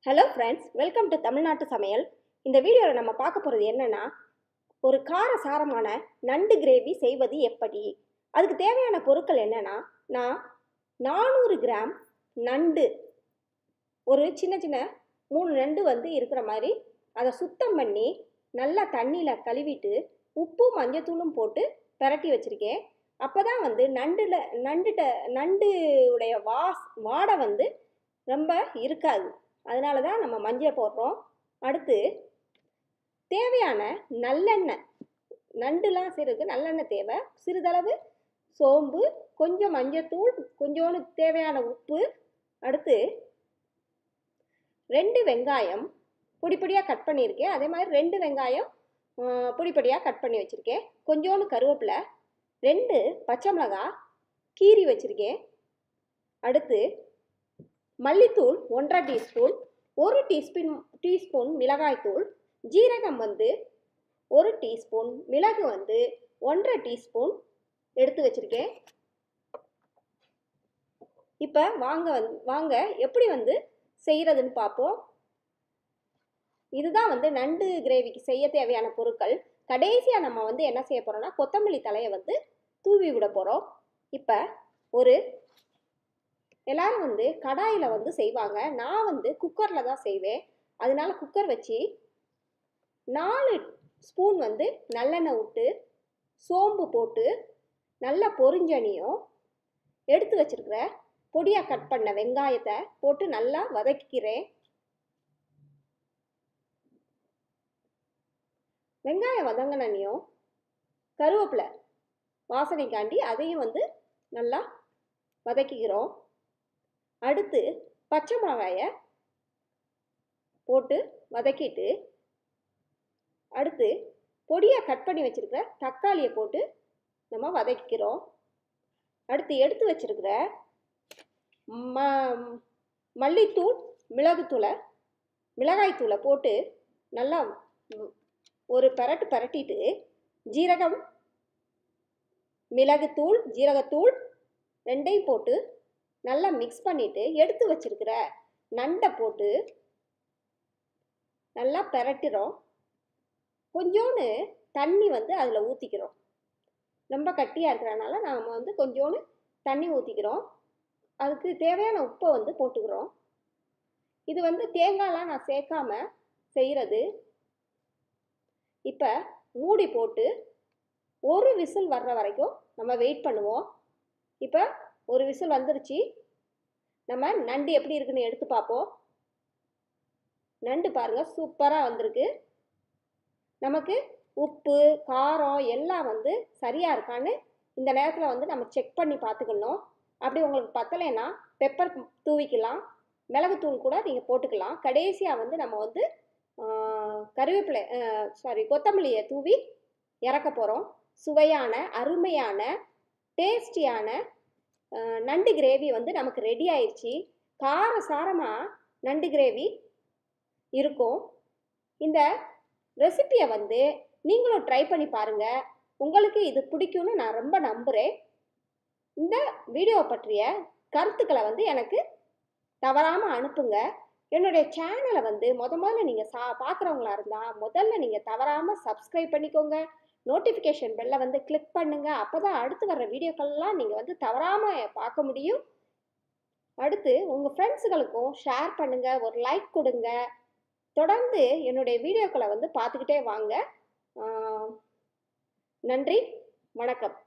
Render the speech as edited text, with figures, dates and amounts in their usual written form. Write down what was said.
Hello friends, welcome to தமிழ்நாட்டு சமையல். இந்த வீடியோவில் நம்ம பார்க்க போகிறது என்னென்னா, ஒரு காரசாரமான நண்டு கிரேவி செய்வது எப்படி. அதுக்கு தேவையான பொருட்கள் என்னென்னா, நான் 400 கிராம் நண்டு, ஒரு சின்ன சின்ன 3 நண்டு இருக்கிற மாதிரி அதை சுத்தம் பண்ணி நல்லா தண்ணியில் கழுவிட்டு உப்பு மஞ்சத்தூளும் போட்டு பிரட்டி வச்சுருக்கேன். அப்போ தான் நண்டு உடைய வாடை ரொம்ப இருக்காது. அதனால தான் நம்ம மஞ்சள் போடுறோம். அடுத்து தேவையான நல்லெண்ணெய், நண்டுலாம் செய்கிறதுக்கு நல்லெண்ணெய் தேவை. சிறிதளவு சோம்பு, கொஞ்சம் மஞ்சத்தூள், கொஞ்சோண்டு தேவையான உப்பு. அடுத்து 2 வெங்காயம் பொடி பொடியாக கட் பண்ணியிருக்கேன். அதே மாதிரி 2 வெங்காயம் பொடி பொடியாக கட் பண்ணி வச்சுருக்கேன். கொஞ்சோண்டு கருவேப்பிலை, 2 பச்சை மிளகாய் கீரி வச்சுருக்கேன். அடுத்து மல்லித்தூள் 1/2 டீஸ்பூன், 1 டீஸ்பூன் மிளகாய்த்தூள், ஜீரகம் 1 டீஸ்பூன், மிளகு 1/2 டீஸ்பூன் எடுத்து வச்சுருக்கேன். இப்போ வாங்க எப்படி செய்கிறதுன்னு பார்ப்போம். இதுதான் நண்டு கிரேவிக்கு செய்ய தேவையான பொருட்கள். கடைசியாக நம்ம என்ன செய்ய போகிறோம்னா, கொத்தமல்லி தலையை தூவி விட போகிறோம். இப்போ எல்லாரும் கடாயில் செய்வாங்க. நான் குக்கரில் தான் செய்வேன். அதனால குக்கர் வச்சு 4 ஸ்பூன் நல்லெண்ணெய் விட்டு சோம்பு போட்டு நல்லா பொரிஞ்சனியும் எடுத்து வச்சிருக்கிற பொடியாக கட் பண்ண வெங்காயத்தை போட்டு நல்லா வதக்கிக்கிறேன். வெங்காயம் வதங்கினையும் கருவேப்பிலை வாசனைக்காண்டி அதையும் நல்லா வதக்கிக்கிறோம். அடுத்து பச்சை மிளகாயை போட்டு வதக்கிட்டு, அடுத்து பொடியாக கட் பண்ணி வச்சுருக்கிற தக்காளியை போட்டு நம்ம வதக்கிக்கிறோம். அடுத்து எடுத்து வச்சுருக்கிற மல்லித்தூள், மிளகாய்த்தூளை போட்டு நல்லா ஒரு பரட்டிட்டு, ஜீரகம், மிளகுத்தூள், ஜீரகத்தூள் 2ஐயும் போட்டு நல்லா மிக்ஸ் பண்ணிவிட்டு, எடுத்து வச்சிருக்கிற நண்டை போட்டு நல்லா பிரட்டுறோம். கொஞ்சோண்டு தண்ணி அதில் ஊற்றிக்கிறோம். ரொம்ப கட்டியாக இருக்கிறனால நாம் கொஞ்சோண்டு தண்ணி ஊற்றிக்கிறோம். அதுக்கு தேவையான உப்பை போட்டுக்கிறோம். இது தேங்காய்லாம் நான் சேர்க்காம செய்கிறது. இப்போ மூடி போட்டு ஒரு விசில் வர்ற வரைக்கும் நம்ம வெயிட் பண்ணுவோம். இப்போ ஒரு விசில் வந்துருச்சு. நம்ம நண்டு எப்படி இருக்குன்னு எடுத்து பார்ப்போம். நண்டு பாருங்கள், சூப்பராக வந்திருக்கு. நமக்கு உப்பு காரம் எல்லாம் சரியாக இருக்கான்னு இந்த நேரத்தில் நம்ம செக் பண்ணி பார்த்துக்கணும். அப்படி உங்களுக்கு பத்தலைன்னா பெப்பர் தூவிக்கலாம், மிளகுத்தூள் கூட நீங்கள் போட்டுக்கலாம். கடைசியாக நம்ம கொத்தமல்லியை தூவி இறக்க போகிறோம். சுவையான, அருமையான, டேஸ்டியான நண்டு கிரேவி நமக்கு ரெடி ஆயிடுச்சு. காரசாரமாக நண்டு கிரேவி இருக்கும். இந்த ரெசிபியை நீங்களும் ட்ரை பண்ணி பாருங்கள். உங்களுக்கு இது பிடிக்கும்னு நான் ரொம்ப நம்புகிறேன். இந்த வீடியோ பற்றிய கருத்துக்களை எனக்கு தவறாமல் அனுப்புங்க. என்னுடைய சேனலை முதல்ல நீங்கள் பார்க்குறவங்களா இருந்தால் முதல்ல நீங்கள் தவறாமல் சப்ஸ்கிரைப் பண்ணிக்கோங்க. நோட்டிஃபிகேஷன் பெல்லை கிளிக் பண்ணுங்கள். அப்போ தான் அடுத்து வர்ற வீடியோக்கள்லாம் நீங்கள் தவறாமல் பார்க்க முடியும். அடுத்து உங்கள் ஃப்ரெண்ட்ஸுகளுக்கும் ஷேர் பண்ணுங்கள், ஒரு லைக் கொடுங்க. தொடர்ந்து என்னுடைய வீடியோக்களை பார்த்துக்கிட்டே வாங்க. நன்றி, வணக்கம்.